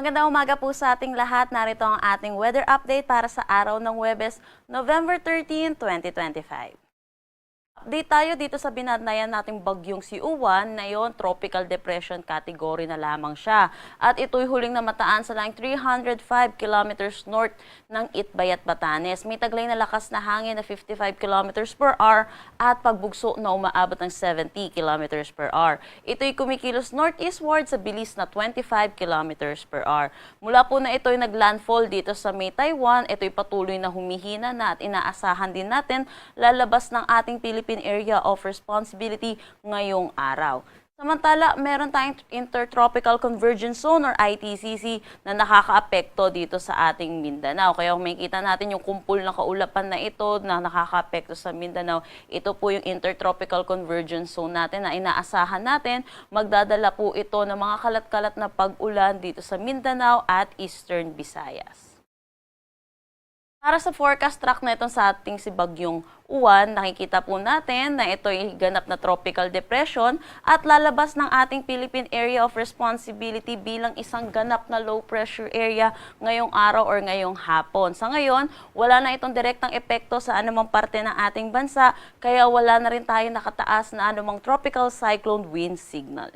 Magandang umaga po sa ating lahat. Narito ang ating weather update para sa araw ng Huwebes, November 13, 2025. Update tayo dito sa binadnayan nating bagyong si Uwan. Ngayon, tropical depression category na lamang siya. At ito'y huling namataan sa laing 305 kilometers north ng Itbayat, Batanes. May taglay na lakas na hangin na 55 kilometers per hour at pagbugso na umaabot ng 70 kilometers per hour. Ito'y kumikilos northeastward sa bilis na 25 kilometers per hour. Mula po na ito'y naglandfall dito sa May, Taiwan. Ito'y patuloy na humihina na at inaasahan din natin lalabas ng ating Philippine Area of Responsibility ngayong araw. Samantala, meron tayong Intertropical Convergence Zone or ITCZ na nakakaapekto dito sa ating Mindanao. Kaya kung makikita natin yung kumpul na kaulapan na ito na nakakaapekto sa Mindanao, ito po yung Intertropical Convergence Zone natin na inaasahan natin. Magdadala po ito ng mga kalat-kalat na pag-ulan dito sa Mindanao at Eastern Visayas. Para sa forecast track na itong sa ating si Bagyong Uwan, nakikita po natin na ito ay ganap na tropical depression at lalabas ng ating Philippine Area of Responsibility bilang isang ganap na low pressure area ngayong araw or ngayong hapon. Sa ngayon, wala na itong direktang epekto sa anumang parte ng ating bansa, kaya wala na rin tayo nakataas na anumang tropical cyclone wind signal.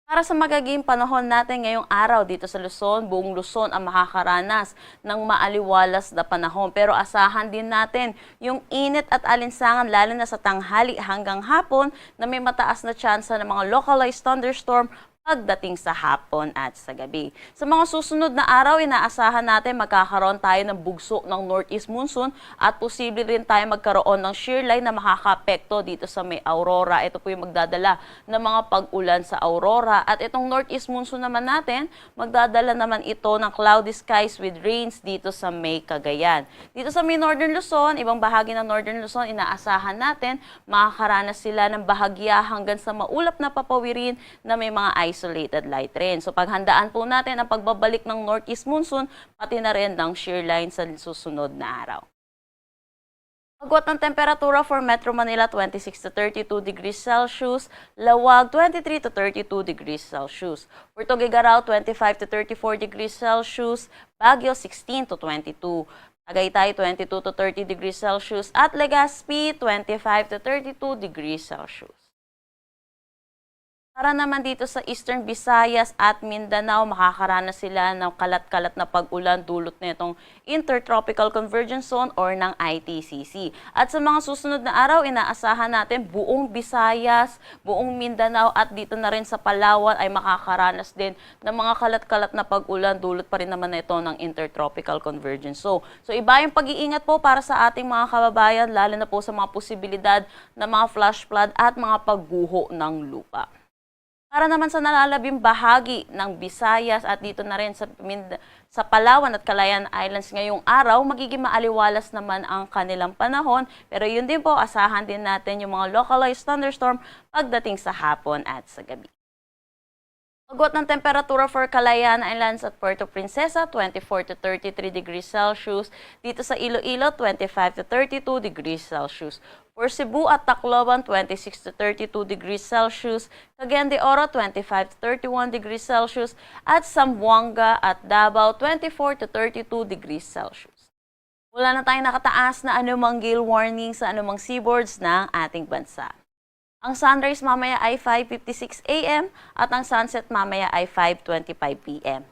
Para sa magiging panahon natin ngayong araw dito sa Luzon, buong Luzon ang makakaranas ng maaliwalas na panahon. Pero asahan din natin yung init at alinsangan lalo na sa tanghali hanggang hapon na may mataas na tsansa ng mga localized thunderstorm pagdating sa hapon at sa gabi. Sa mga susunod na araw, inaasahan natin magkakaroon tayo ng bugso ng northeast monsoon at posible rin tayo magkaroon ng shear line na makakaapekto dito sa may Aurora. Ito po yung magdadala ng mga pag-ulan sa Aurora. At itong northeast monsoon naman natin, magdadala naman ito ng cloudy skies with rains dito sa may Cagayan. Dito sa may Northern Luzon, ibang bahagi ng Northern Luzon, inaasahan natin makakaranas sila ng bahagya hanggang sa maulap na papawirin na may mga isolated light rain. So paghandaan po natin ang pagbabalik ng northeast monsoon, pati na rin ng shear line sa susunod na araw. Agwat ng temperatura for Metro Manila, 26 to 32 degrees Celsius. Lawag, 23 to 32 degrees Celsius. Puerto Gigarao, 25 to 34 degrees Celsius. Baguio, 16 to 22. Tagaytay, 22 to 30 degrees Celsius. At Legazpi, 25 to 32 degrees Celsius. Para naman dito sa Eastern Visayas at Mindanao, makakaranas sila ng kalat-kalat na pag-ulan dulot nitong Intertropical Convergence Zone or ng ITCZ. At sa mga susunod na araw, inaasahan natin buong Visayas, buong Mindanao at dito na rin sa Palawan ay makakaranas din ng mga kalat-kalat na pag-ulan dulot pa rin naman nito ng Intertropical Convergence Zone. So iba yung pag-iingat po para sa ating mga kababayan, lalo na po sa mga posibilidad ng mga flash flood at mga pagguho ng lupa. Para naman sa nalalabing bahagi ng Visayas at dito na rin sa Palawan at Calayan Islands ngayong araw, magiging maaliwalas naman ang kanilang panahon. Pero yun din po, asahan din natin yung mga localized thunderstorm pagdating sa hapon at sa gabi. Agwat ng temperatura for Calayan Islands at Puerto Princesa, 24 to 33 degrees Celsius. Dito sa Iloilo, 25 to 32 degrees Celsius. For Cebu at Tacloban, 26 to 32 degrees Celsius. Cagayan de Oro, 25 to 31 degrees Celsius. At Zamboanga at Davao, 24 to 32 degrees Celsius. Wala na tayong nakataas na anumang gale warning sa anumang seaboards ng ating bansa. Ang sunrise mamaya ay 5:56 AM at ang sunset mamaya ay 5:25 PM.